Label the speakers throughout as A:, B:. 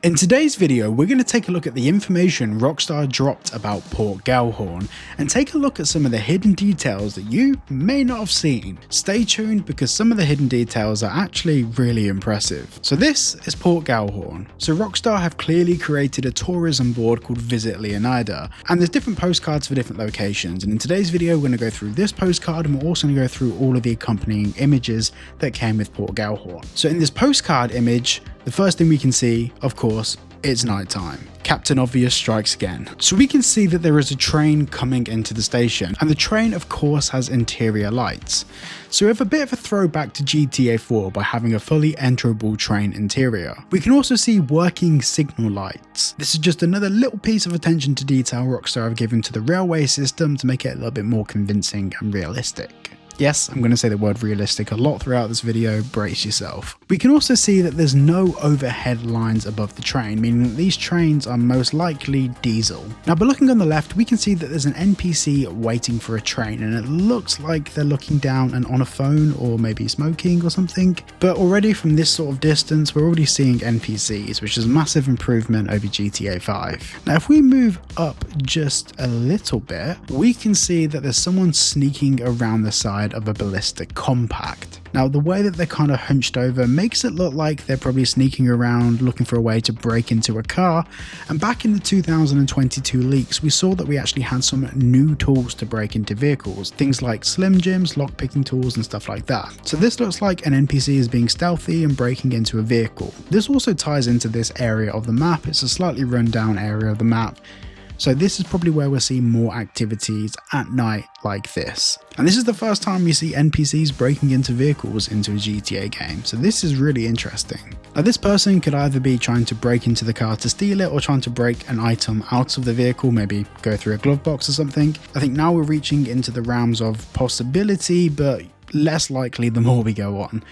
A: In today's video, we're going to take a look at the information Rockstar dropped about Port Galhorn and take a look at some of the hidden details that you may not have seen. Stay tuned because some of the hidden details are actually really impressive. So this is Port Galhorn. So Rockstar have clearly created a tourism board called VICE.CLO, and there's different postcards for different locations, and in today's video we're going to go through this postcard and we're also going to go through all of the accompanying images that came with Port Galhorn. So in this postcard image, the first thing we can see, of course, it's nighttime. Captain Obvious strikes again. So we can see that there is a train coming into the station, and the train of course has interior lights. So we have a bit of a throwback to GTA 4 by having a fully enterable train interior. We can also see working signal lights. This is just another little piece of attention to detail Rockstar have given to the railway system to make it a little bit more convincing and realistic. Yes, I'm going to say the word realistic a lot throughout this video, brace yourself. We can also see that there's no overhead lines above the train, meaning that these trains are most likely diesel. Now by looking on the left, we can see that there's an NPC waiting for a train, and it looks like they're looking down and on a phone or maybe smoking or something. But already from this sort of distance, we're already seeing NPCs, which is a massive improvement over GTA 5. Now if we move up just a little bit, we can see that there's someone sneaking around the side of a ballistic compact. Now the way that they're kind of hunched over makes it look like they're probably sneaking around looking for a way to break into a car, and back in the 2022 leaks we saw that we actually had some new tools to break into vehicles, things like Slim Jims, lockpicking tools and stuff like that. So this looks like an NPC is being stealthy and breaking into a vehicle. This also ties into this area of the map. It's a slightly run down area of the map. So this is probably where we'll see more activities at night like this. And this is the first time we see NPCs breaking into vehicles into a GTA game. So this is really interesting. Now this person could either be trying to break into the car to steal it or trying to break an item out of the vehicle, maybe go through a glove box or something. I think now we're reaching into the realms of possibility, but less likely the more we go on.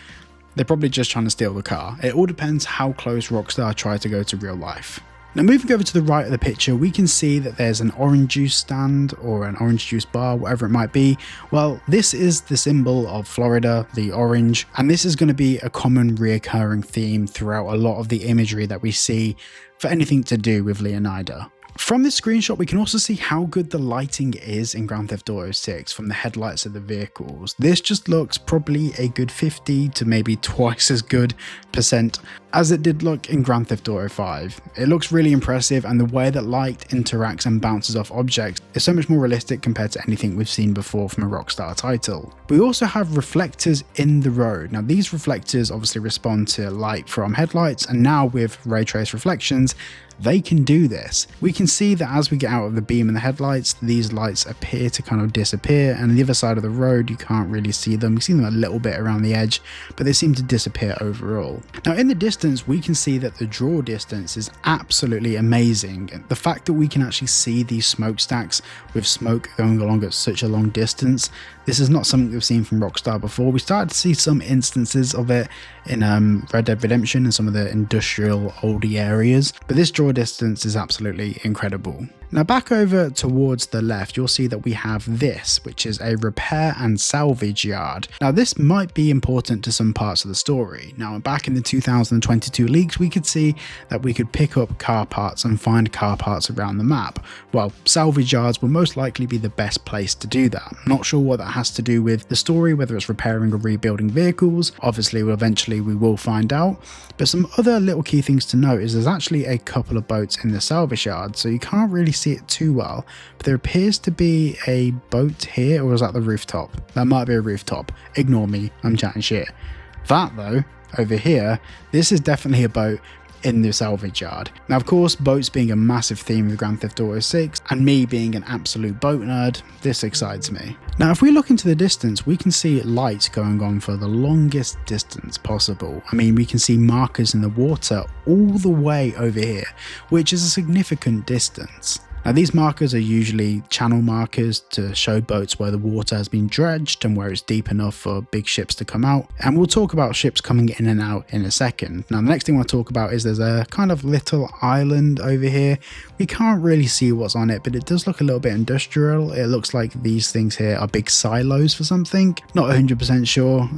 A: They're probably just trying to steal the car. It all depends how close Rockstar try to go to real life. Now moving over to the right of the picture, we can see that there's an orange juice stand or an orange juice bar, whatever it might be. Well, this is the symbol of Florida, the orange, and this is going to be a common reoccurring theme throughout a lot of the imagery that we see for anything to do with Leonida. From this screenshot, we can also see how good the lighting is in Grand Theft Auto 6 from the headlights of the vehicles. This just looks probably a good 50 to maybe twice as good % as it did look in Grand Theft Auto 5. It looks really impressive, and the way that light interacts and bounces off objects is so much more realistic compared to anything we've seen before from a Rockstar title. We also have reflectors in the road. Now these reflectors obviously respond to light from headlights, and now with ray trace reflections, they can do this. We can see that as we get out of the beam in the headlights, these lights appear to kind of disappear, and on the other side of the road you can't really see them. You see them a little bit around the edge, but they seem to disappear overall. Now in the distance, we can see that the draw distance is absolutely amazing. The fact that we can actually see these smokestacks with smoke going along at such a long distance, this is not something we've seen from Rockstar before. We started to see some instances of it in Red Dead Redemption and some of the industrial oldie areas, but this draw distance is absolutely incredible. Now back over towards the left, you'll see that we have this, which is a repair and salvage yard. Now this might be important to some parts of the story. Now back in the 2022 leaks, we could see that we could pick up car parts and find car parts around the map. Well, salvage yards will most likely be the best place to do that. Not sure what that has to do with the story, whether it's repairing or rebuilding vehicles. Obviously, eventually we will find out. But some other little key things to note is there's actually a couple of boats in the salvage yard, so you can't really see it too well, but there appears to be a boat here, or is that the rooftop? That might be a rooftop. Ignore me, I'm chatting shit. That though, over here, this is definitely a boat in the salvage yard. Now of course, boats being a massive theme of Grand Theft Auto 6 and me being an absolute boat nerd, this excites me. Now if we look into the distance, we can see lights going on for the longest distance possible. I mean, we can see markers in the water all the way over here, which is a significant distance. Now these markers are usually channel markers to show boats where the water has been dredged and where it's deep enough for big ships to come out, and we'll talk about ships coming in and out in a second. Now the next thing I want to talk about is there's a kind of little island over here. We can't really see what's on it, but it does look a little bit industrial. It looks like these things here are big silos for something. Not 100% sure,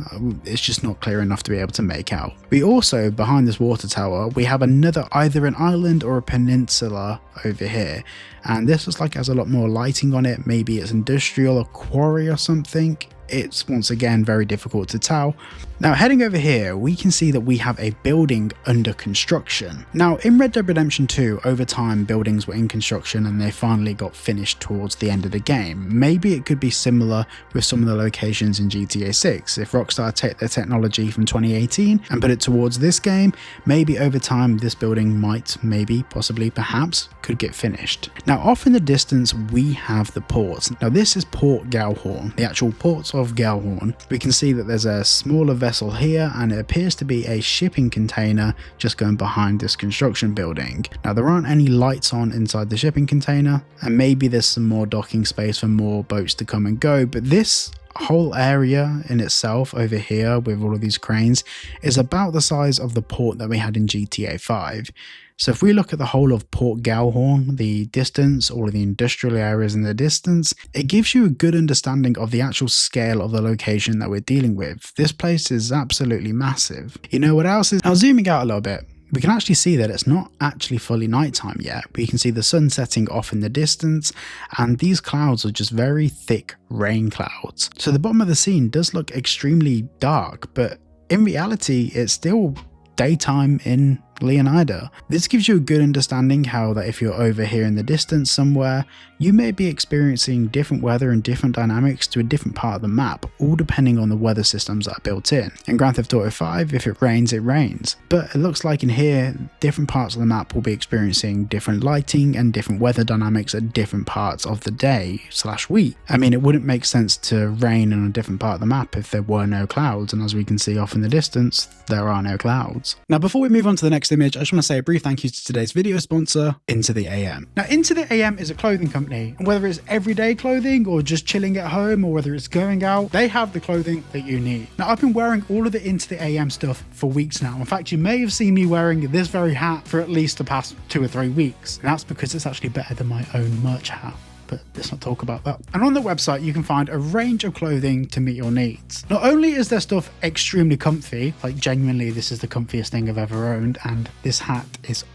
A: it's just not clear enough to be able to make out. We also, behind this water tower, we have another, either an island or a peninsula over here, and this looks like it has a lot more lighting on it. Maybe it's industrial or quarry or something. It's once again very difficult to tell. Now heading over here, we can see that we have a building under construction. Now in Red Dead Redemption 2, over time buildings were in construction and they finally got finished towards the end of the game. Maybe it could be similar with some of the locations in GTA 6. If Rockstar take their technology from 2018 and put it towards this game, maybe over time this building might, maybe, possibly, perhaps, could get finished. Now off in the distance we have the ports. Now this is Port Galhorn, the actual ports of Gellhorn. We can see that there's a smaller vessel here and it appears to be a shipping container just going behind this construction building. Now there aren't any lights on inside the shipping container, and maybe there's some more docking space for more boats to come and go, but this whole area in itself over here with all of these cranes is about the size of the port that we had in GTA 5. So if we look at the whole of Port Galhorn, the distance, all of the industrial areas in the distance, it gives you a good understanding of the actual scale of the location that we're dealing with. This place is absolutely massive. You know what else is? Now zooming out a little bit, we can actually see that it's not actually fully nighttime yet. We can see the sun setting off in the distance, and these clouds are just very thick rain clouds. So the bottom of the scene does look extremely dark, but in reality, it's still daytime in Leonida. This gives you a good understanding how that if you're over here in the distance somewhere, you may be experiencing different weather and different dynamics to a different part of the map, all depending on the weather systems that are built in. In Grand Theft Auto 5, if it rains, it rains. But it looks like in here, different parts of the map will be experiencing different lighting and different weather dynamics at different parts of the day / week. I mean, it wouldn't make sense to rain on a different part of the map if there were no clouds, and as we can see off in the distance, there are no clouds. Now before we move on to the next image, I just want to say a brief thank you to today's video sponsor, Into the AM. Now Into the AM is a clothing company, and whether it's everyday clothing or just chilling at home or whether it's going out, they have the clothing that you need. Now I've been wearing all of the Into the AM stuff for weeks now. In fact, you may have seen me wearing this very hat for at least the past 2 or 3 weeks, and that's because it's actually better than my own merch hat. But let's not talk about that. And on the website, you can find a range of clothing to meet your needs. Not only is their stuff extremely comfy, like genuinely this is the comfiest thing I've ever owned, and this hat is...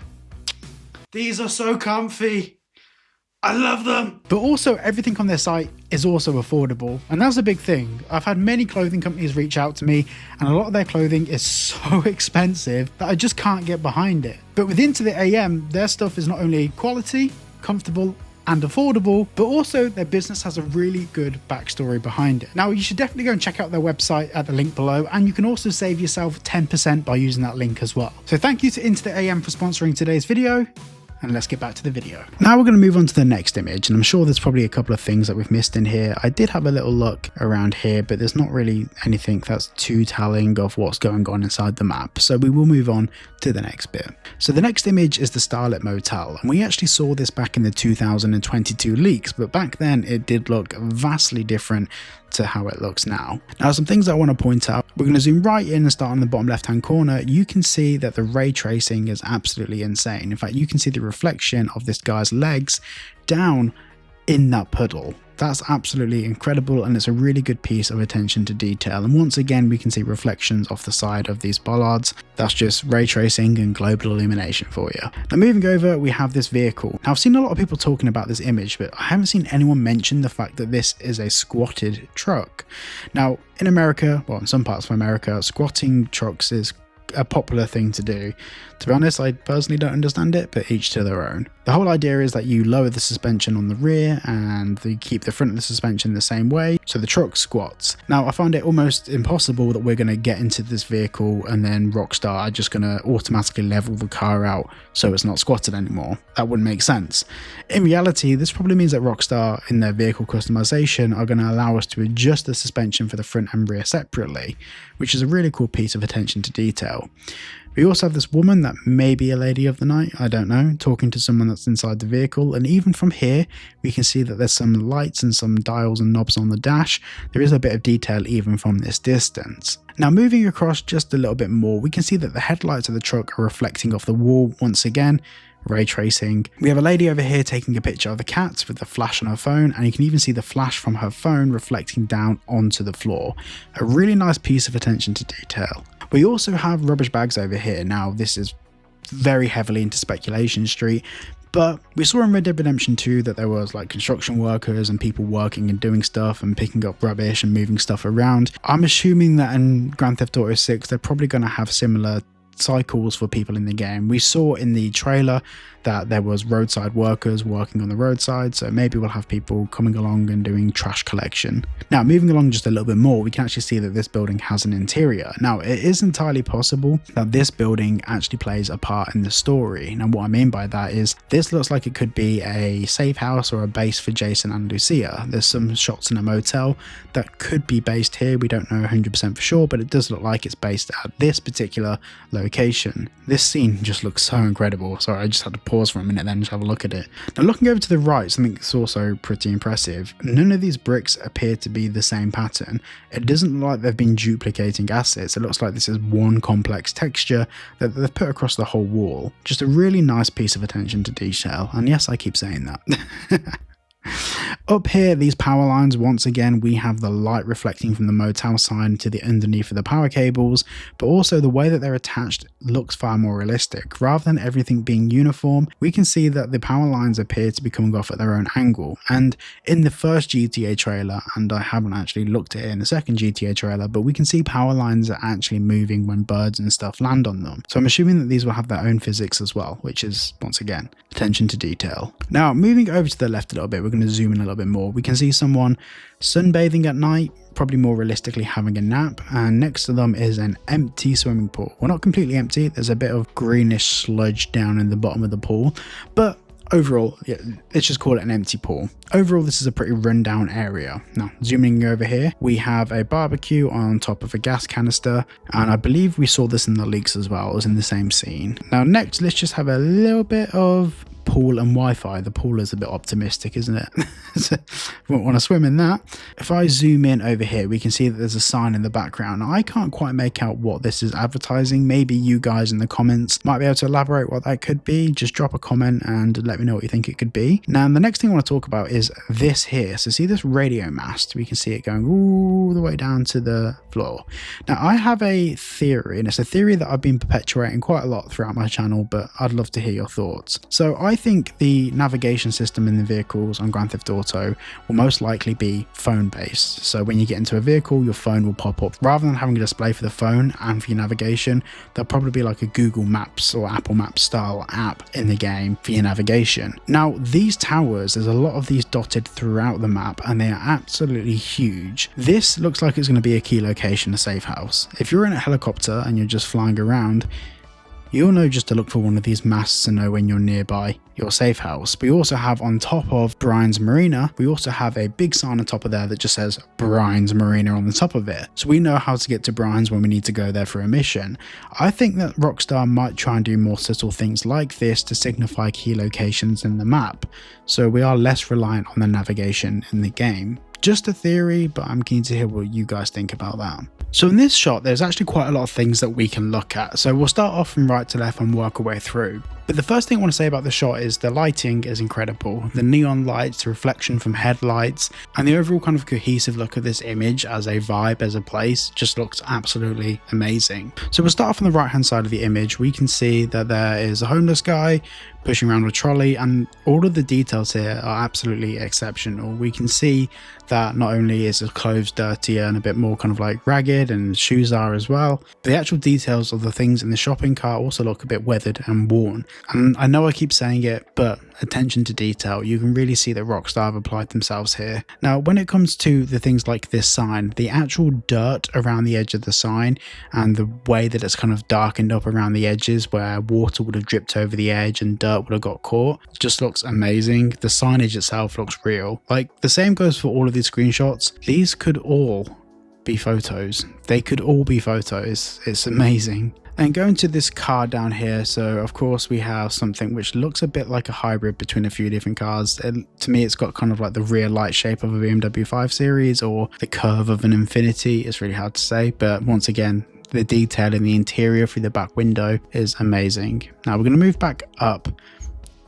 A: These are so comfy. I love them. But also everything on their site is also affordable, and that's a big thing. I've had many clothing companies reach out to me, and a lot of their clothing is so expensive that I just can't get behind it. But with Into the AM, their stuff is not only quality, comfortable, and affordable, but also their business has a really good backstory behind it. Now you should definitely go and check out their website at the link below, and you can also save yourself 10% by using that link as well. So thank you to Into the AM for sponsoring today's video, and let's get back to the video. Now we're going to move on to the next image, and I'm sure there's probably a couple of things that we've missed in here. I did have a little look around here, but there's not really anything that's too telling of what's going on inside the map, so we will move on to the next bit. So the next image is the Starlet Motel, and we actually saw this back in the 2022 leaks, but back then it did look vastly different to how it looks now. Now some things I want to point out, we're going to zoom right in and start on the bottom left hand corner. You can see that the ray tracing is absolutely insane. In fact, you can see the reflection of this guy's legs down in that puddle. That's absolutely incredible, and it's a really good piece of attention to detail. And once again, we can see reflections off the side of these bollards. That's just ray tracing and global illumination for you. Now moving over, we have this vehicle. Now I've seen a lot of people talking about this image, but I haven't seen anyone mention the fact that this is a squatted truck. Now in America, well in some parts of America, squatting trucks is a popular thing to do. To be honest, I personally don't understand it, but each to their own. The whole idea is that you lower the suspension on the rear and you keep the front of the suspension the same way, so the truck squats. Now I find it almost impossible that we're going to get into this vehicle and then Rockstar are just going to automatically level the car out so it's not squatted anymore. That wouldn't make sense. In reality, this probably means that Rockstar in their vehicle customization are going to allow us to adjust the suspension for the front and rear separately, which is a really cool piece of attention to detail. We also have this woman that may be a lady of the night, I don't know, talking to someone that's inside the vehicle. And even from here, we can see that there's some lights and some dials and knobs on the dash. There is a bit of detail even from this distance. Now moving across just a little bit more, we can see that the headlights of the truck are reflecting off the wall once again. Ray tracing. We have a lady over here taking a picture of the cat with the flash on her phone, and you can even see the flash from her phone reflecting down onto the floor. A really nice piece of attention to detail. We also have rubbish bags over here. Now this is very heavily into speculation street, but we saw in Red Dead Redemption 2 that there was like construction workers and people working and doing stuff and picking up rubbish and moving stuff around. I'm assuming that in Grand Theft Auto 6 they're probably going to have similar cycles for people in the game. We saw in the trailer that there was roadside workers working on the roadside, so maybe we'll have people coming along and doing trash collection. Now moving along just a little bit more, we can actually see that this building has an interior. Now it is entirely possible that this building actually plays a part in the story. Now what I mean by that is this looks like it could be a safe house or a base for Jason and Lucia. There's some shots in a motel that could be based here. We don't know 100% for sure, but it does look like it's based at this particular location. This scene just looks so incredible. Sorry, I just had to pause for a minute then just have a look at it. Now looking over to the right, something that's also pretty impressive. None of these bricks appear to be the same pattern. It doesn't look like they've been duplicating assets. It looks like this is one complex texture that they've put across the whole wall. Just a really nice piece of attention to detail. And yes, I keep saying that. Up here, these power lines, once again, we have the light reflecting from the motel sign to the underneath of the power cables, but also the way that they're attached looks far more realistic. Rather than everything being uniform, we can see that the power lines appear to be coming off at their own angle. And in the first GTA trailer, and I haven't actually looked at it in the second GTA trailer, but we can see power lines are actually moving when birds and stuff land on them. So I'm assuming that these will have their own physics as well, which is, once again, attention to detail. Now, moving over to the left a little bit, we're going to zoom in a little bit more. We can see someone sunbathing at night, probably more realistically having a nap, and next to them is an empty swimming pool. Well, not completely empty, there's a bit of greenish sludge down in the bottom of the pool, but overall, yeah, let's just call it an empty pool. Overall, this is a pretty rundown area. Now, zooming over here, we have a barbecue on top of a gas canister, and I believe we saw this in the leaks as well. It was in the same scene. Now, next, let's just have a little bit of pool and Wi-Fi. The pool is a bit optimistic, isn't it? So, won't want to swim in that. If I zoom in over here, we can see that there's a sign in the background. Now, I can't quite make out what this is advertising. Maybe you guys in the comments might be able to elaborate what that could be. Just drop a comment and let me know what you think it could be. Now, the next thing I want to talk about is this here. So see this radio mast? We can see it going all the way down to the floor. Now, I have a theory, and it's a theory that I've been perpetuating quite a lot throughout my channel, but I'd love to hear your thoughts. So I think the navigation system in the vehicles on Grand Theft Auto will most likely be phone based. So when you get into a vehicle, your phone will pop up. Rather than having a display for the phone and for your navigation, there'll probably be like a Google Maps or Apple Maps style app in the game for your navigation. Now, these towers, there's a lot of these dotted throughout the map, and they are absolutely huge. This looks like it's going to be a key location, a safe house. If you're in a helicopter and you're just flying around, you'll know just to look for one of these masts and know when you're nearby your safe house. We also have on top of Brian's Marina, we also have a big sign on top of there that just says Brian's Marina on the top of it. So we know how to get to Brian's when we need to go there for a mission. I think that Rockstar might try and do more subtle things like this to signify key locations in the map, so we are less reliant on the navigation in the game. Just a theory, but I'm keen to hear what you guys think about that. So in this shot, there's actually quite a lot of things that we can look at. So we'll start off from right to left and work our way through. But the first thing I want to say about the shot is the lighting is incredible. The neon lights, the reflection from headlights, and the overall kind of cohesive look of this image as a vibe, as a place, just looks absolutely amazing. So we'll start off on the right hand side of the image. We can see that there is a homeless guy pushing around a trolley, and all of the details here are absolutely exceptional. We can see that not only is his clothes dirtier and a bit more kind of like ragged, and his shoes are as well, but the actual details of the things in the shopping cart also look a bit weathered and worn. And I know I keep saying it, but attention to detail, you can really see that Rockstar have applied themselves here. Now, when it comes to the things like this sign, the actual dirt around the edge of the sign and the way that it's kind of darkened up around the edges where water would have dripped over the edge and dirt would have got caught, just looks amazing. The signage itself looks real. Like, the same goes for all of these screenshots. These could all be photos. They could all be photos. It's amazing. And going to this car down here, so of course we have something which looks a bit like a hybrid between a few different cars. To me, it's got kind of like the rear light shape of a BMW 5 Series or the curve of an Infiniti. It's really hard to say, but once again, the detail in the interior through the back window is amazing. Now we're going to move back up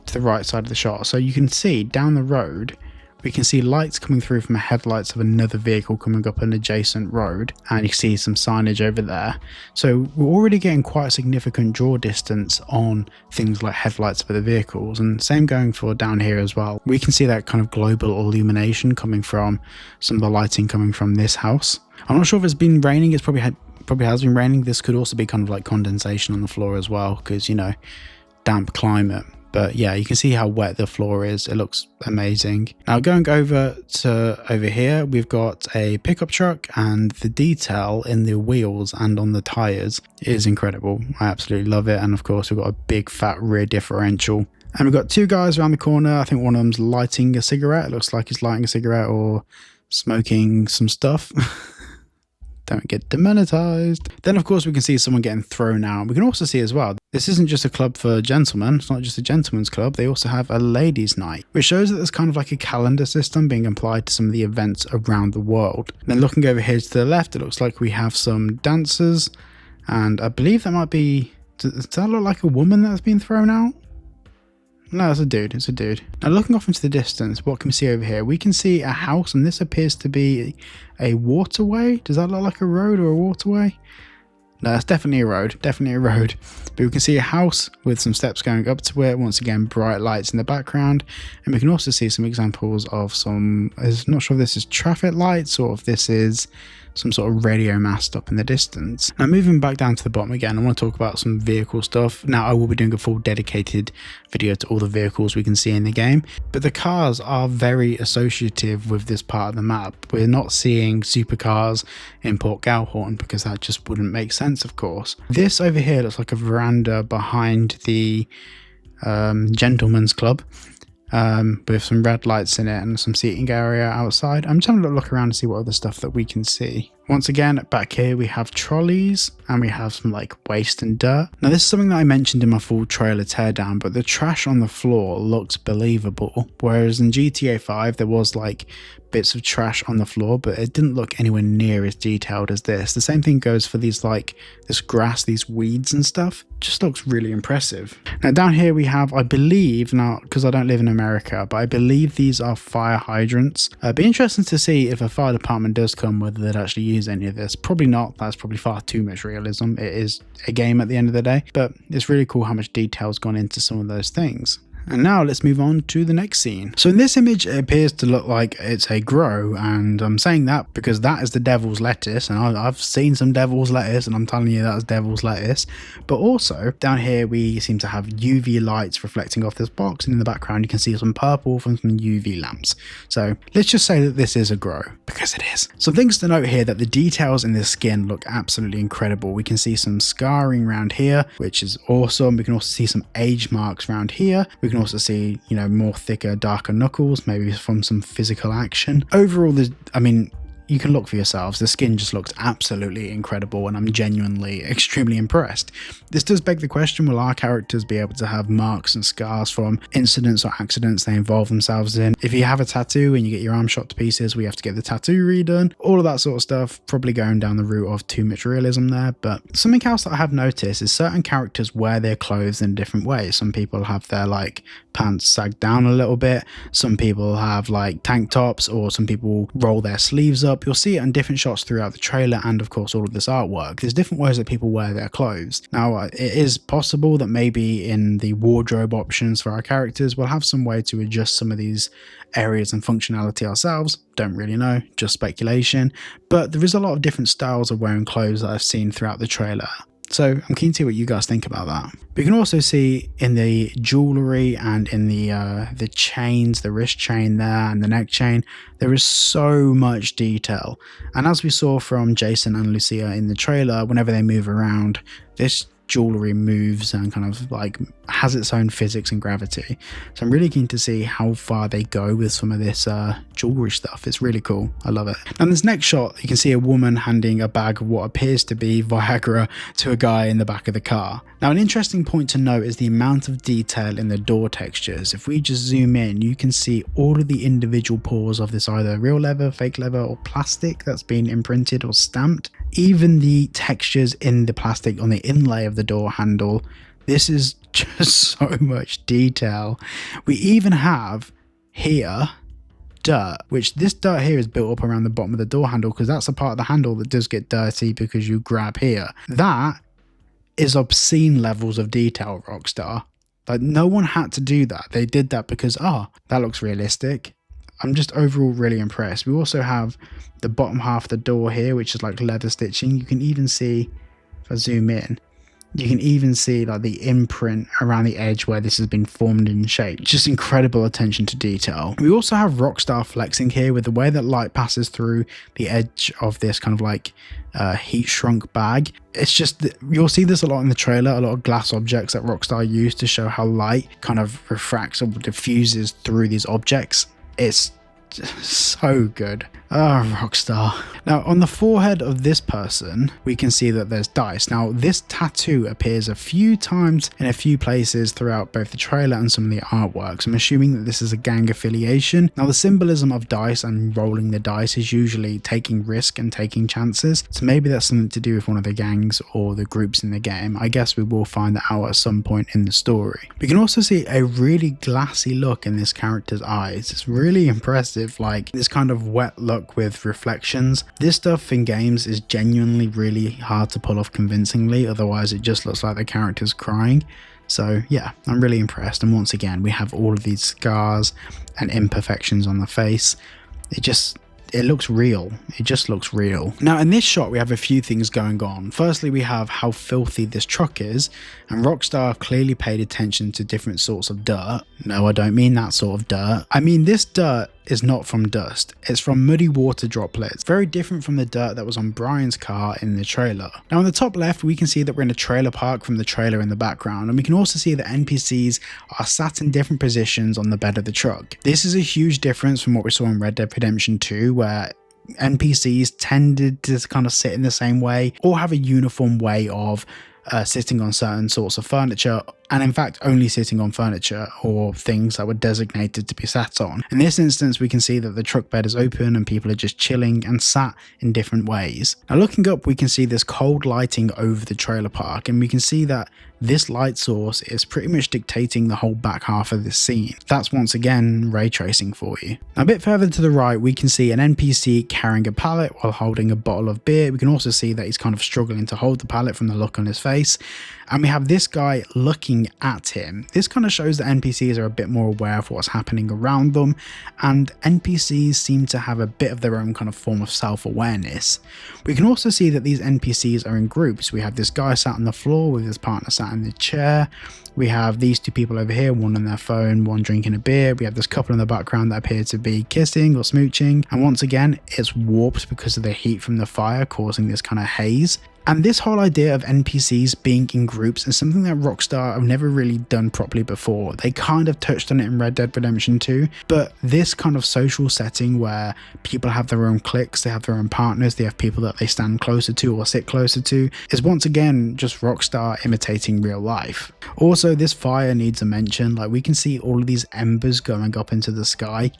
A: to the right side of the shot, so you can see down the road we can see lights coming through from the headlights of another vehicle coming up an adjacent road, and you see some signage over there. So we're already getting quite a significant draw distance on things like headlights for the vehicles, and same going for down here as well. We can see that kind of global illumination coming from some of the lighting coming from this house. I'm not sure if it's been raining. It's probably has been raining. This could also be kind of like condensation on the floor as well, because, you know, damp climate. But yeah, you can see how wet the floor is. It looks amazing. Now going over here, we've got a pickup truck, and the detail in the wheels and on the tires is incredible. I absolutely love it. And of course, we've got a big fat rear differential. And we've got two guys around the corner. I think one of them's lighting a cigarette. It looks like he's lighting a cigarette or smoking some stuff. Don't get demonetized. Then of course we can see someone getting thrown out. We can also see as well, this isn't just a club for gentlemen. It's not just a gentleman's club. They also have a ladies' night, which shows that there's kind of like a calendar system being applied to some of the events around the world. Then looking over here to the left, it looks like we have some dancers, and I believe that might be, does that look like a woman that's been thrown out? No, it's a dude. It's a dude. Now looking off into the distance, what can we see over here? We can see a house, and this appears to be a waterway. Does that look like a road or a waterway? No, it's definitely a road. Definitely a road. But we can see a house with some steps going up to it. Once again, bright lights in the background. And we can also see some examples of some, I'm not sure if this is traffic lights or if this is some sort of radio mast up in the distance. Now moving back down to the bottom again, I want to talk about some vehicle stuff. Now I will be doing a full dedicated video to all the vehicles we can see in the game, but the cars are very associative with this part of the map. We're not seeing supercars in Port Galhorn because that just wouldn't make sense, of course. This over here looks like a veranda behind the gentleman's club, with some red lights in it and some seating area outside. I'm just having a look around to see what other stuff that we can see. Once again, back here we have trolleys and we have some like waste and dirt. Now this is something that I mentioned in my full trailer teardown, but the trash on the floor looks believable. Whereas in GTA 5 there was like bits of trash on the floor, but it didn't look anywhere near as detailed as this. The same thing goes for these like this grass, these weeds and stuff. Just looks really impressive. Now down here we have, I believe, now because I don't live in America, but I believe these are fire hydrants. It'd be interesting to see if a fire department does come, whether they'd actually use any of this. Probably not. That's probably far too much realism. It is a game at the end of the day, but it's really cool how much detail's gone into some of those things. And now let's move on to the next scene. So in this image, it appears to look like it's a grow, and I'm saying that because that is the devil's lettuce, and I've seen some devil's lettuce, and I'm telling you that's devil's lettuce. But also down here, we seem to have UV lights reflecting off this box, and in the background, you can see some purple from some UV lamps. So let's just say that this is a grow, because it is. Some things to note here, that the details in this skin look absolutely incredible. We can see some scarring around here, which is awesome. We can also see some age marks around here. We can also see, you know, more thicker, darker knuckles, maybe from some physical action. Overall, I mean, you can look for yourselves. The skin just looks absolutely incredible, and I'm genuinely extremely impressed. This does beg the question, will our characters be able to have marks and scars from incidents or accidents they involve themselves in? If you have a tattoo and you get your arm shot to pieces, we have to get the tattoo redone. All of that sort of stuff, probably going down the route of too much realism there. But something else that I have noticed is certain characters wear their clothes in different ways. Some people have their like pants sagged down a little bit. Some people have like tank tops, or some people roll their sleeves up. You'll see it in different shots throughout the trailer, and of course all of this artwork. There's different ways that people wear their clothes. Now it is possible that maybe in the wardrobe options for our characters we'll have some way to adjust some of these areas and functionality ourselves. Don't really know, just speculation. But there is a lot of different styles of wearing clothes that I've seen throughout the trailer. So I'm keen to see what you guys think about that. We can also see in the jewelry and in the chains, the wrist chain there and the neck chain, there is so much detail. And as we saw from Jason and Lucia in the trailer, whenever they move around, this jewelry moves and kind of like has its own physics and gravity. So I'm really keen to see how far they go with some of this jewelry stuff. It's really cool. I love it. And this next shot, you can see a woman handing a bag of what appears to be Viagra to a guy in the back of the car. Now, an interesting point to note is the amount of detail in the door textures. If we just zoom in, you can see all of the individual pores of this either real leather, fake leather, or plastic that's been imprinted or stamped. Even the textures in the plastic on the inlay of the door handle. This is just so much detail. We even have here dirt, which this dirt here is built up around the bottom of the door handle because that's a part of the handle that does get dirty because you grab here. That is obscene levels of detail, Rockstar. Like, no one had to do that. They did that because, that looks realistic. I'm just overall really impressed. We also have the bottom half of the door here, which is like leather stitching. You can even see, if I zoom in, you can even see like the imprint around the edge where this has been formed in shape. Just incredible attention to detail. We also have Rockstar flexing here with the way that light passes through the edge of this kind of like heat shrunk bag. It's just, you'll see this a lot in the trailer, a lot of glass objects that Rockstar use to show how light kind of refracts or diffuses through these objects. It's just so good. Rockstar. Now, on the forehead of this person, we can see that there's dice. Now, this tattoo appears a few times in a few places throughout both the trailer and some of the artworks. I'm assuming that this is a gang affiliation. Now, the symbolism of dice and rolling the dice is usually taking risk and taking chances. So maybe that's something to do with one of the gangs or the groups in the game. I guess we will find that out at some point in the story. We can also see a really glassy look in this character's eyes. It's really impressive, like this kind of wet look with reflections. This stuff in games is genuinely really hard to pull off convincingly, otherwise it just looks like the character's crying. So yeah, I'm really impressed. And once again, we have all of these scars and imperfections on the face. It looks real. It just looks real. Now, in this shot, we have a few things going on. Firstly, we have how filthy this truck is, and Rockstar clearly paid attention to different sorts of dirt. No, I don't mean that sort of dirt. I mean, this dirt is not from dust. It's from muddy water droplets. Very different from the dirt that was on Brian's car in the trailer. Now, on the top left, we can see that we're in a trailer park from the trailer in the background, and we can also see that NPCs are sat in different positions on the bed of the truck. This is a huge difference from what we saw in Red Dead Redemption 2, where NPCs tended to kind of sit in the same way or have a uniform way of sitting on certain sorts of furniture, and in fact only sitting on furniture or things that were designated to be sat on. In this instance, we can see that the truck bed is open and people are just chilling and sat in different ways. Now, looking up, we can see this cold lighting over the trailer park, and we can see that this light source is pretty much dictating the whole back half of this scene. That's once again ray tracing for you. Now, a bit further to the right, we can see an NPC carrying a pallet while holding a bottle of beer. We can also see that he's kind of struggling to hold the pallet from the look on his face. And we have this guy looking at him. This kind of shows that NPCs are a bit more aware of what's happening around them, and NPCs seem to have a bit of their own kind of form of self-awareness. We can also see that these NPCs are in groups. We have this guy sat on the floor with his partner sat in the chair. We have these two people over here, one on their phone, one drinking a beer. We have this couple in the background that appear to be kissing or smooching. And once again, it's warped because of the heat from the fire causing this kind of haze. And this whole idea of NPCs being in groups is something that Rockstar have never really done properly before. They kind of touched on it in Red Dead Redemption 2, but this kind of social setting where people have their own cliques, they have their own partners, they have people that they stand closer to or sit closer to, is once again just Rockstar imitating real life. Also, this fire needs a mention. Like, we can see all of these embers going up into the sky.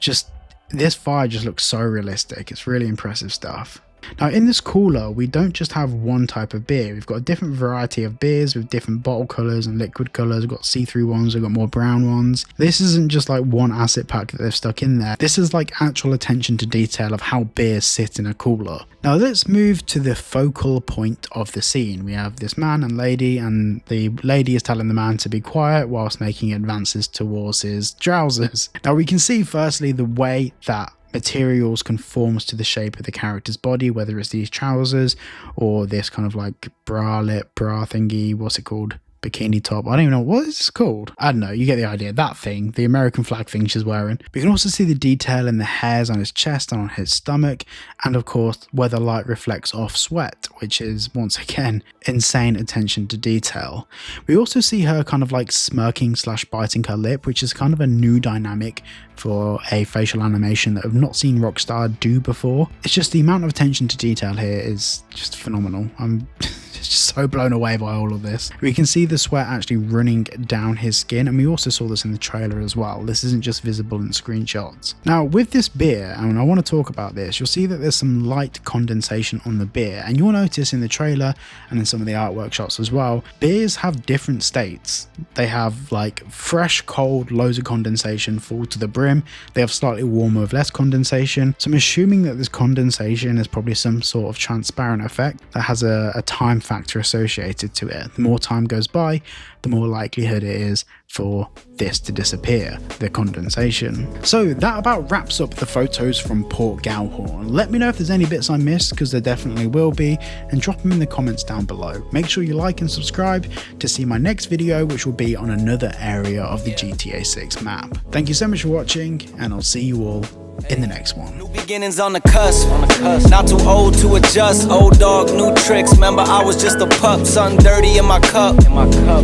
A: This fire just looks so realistic. It's really impressive stuff. Now, in this cooler, we don't just have one type of beer. We've got a different variety of beers with different bottle colours and liquid colours. We've got see-through ones, we've got more brown ones. This isn't just like one asset pack that they've stuck in there. This is like actual attention to detail of how beers sit in a cooler. Now, let's move to the focal point of the scene. We have this man and the lady is telling the man to be quiet whilst making advances towards his trousers. Now, we can see firstly the way that materials conforms to the shape of the character's body, whether it's these trousers or this kind of like bra thingy, what's it called? bikini top. I don't even know what it's called. I don't know, you get the idea. That thing, the American flag thing she's wearing. We can also see the detail in the hairs on his chest and on his stomach, and of course where the light reflects off sweat, which is once again insane attention to detail. We also see her kind of like smirking slash biting her lip, which is kind of a new dynamic for a facial animation that I've not seen Rockstar do before. It's just the amount of attention to detail here is just phenomenal. I'm just so blown away by all of this. We can see the sweat actually running down his skin, and we also saw this in the trailer as well. This isn't just visible in screenshots. Now with this beer, and I want to talk about this, you'll see that there's some light condensation on the beer, and you'll notice in the trailer and in some of the artwork shots as well, beers have different states. They have like fresh, cold, loads of condensation full to the brim. They have slightly warmer with less condensation. So I'm assuming that this condensation is probably some sort of transparent effect that has a time factor associated to it. The more time goes by, the more likelihood it is for this to disappear, the condensation. So that about wraps up the photos from Port Galhorn. Let me know if there's any bits I missed, because there definitely will be, and drop them in the comments down below. Make sure you like and subscribe to see my next video, which will be on another area of the GTA 6 map. Thank you so much for watching, and I'll see you all in the next one.
B: New beginnings on the cusp. Not too old to adjust. Old dog, new tricks. Remember I was just a pup. Something dirty in my cup.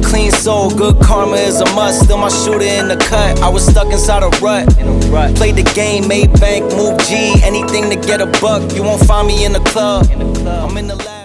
B: Clean soul, good karma is a must. Still my shooter in the cut. I was stuck inside a rut. Played the game, made bank, move G. Anything to get a buck. You won't find me in the club. I'm in the lab.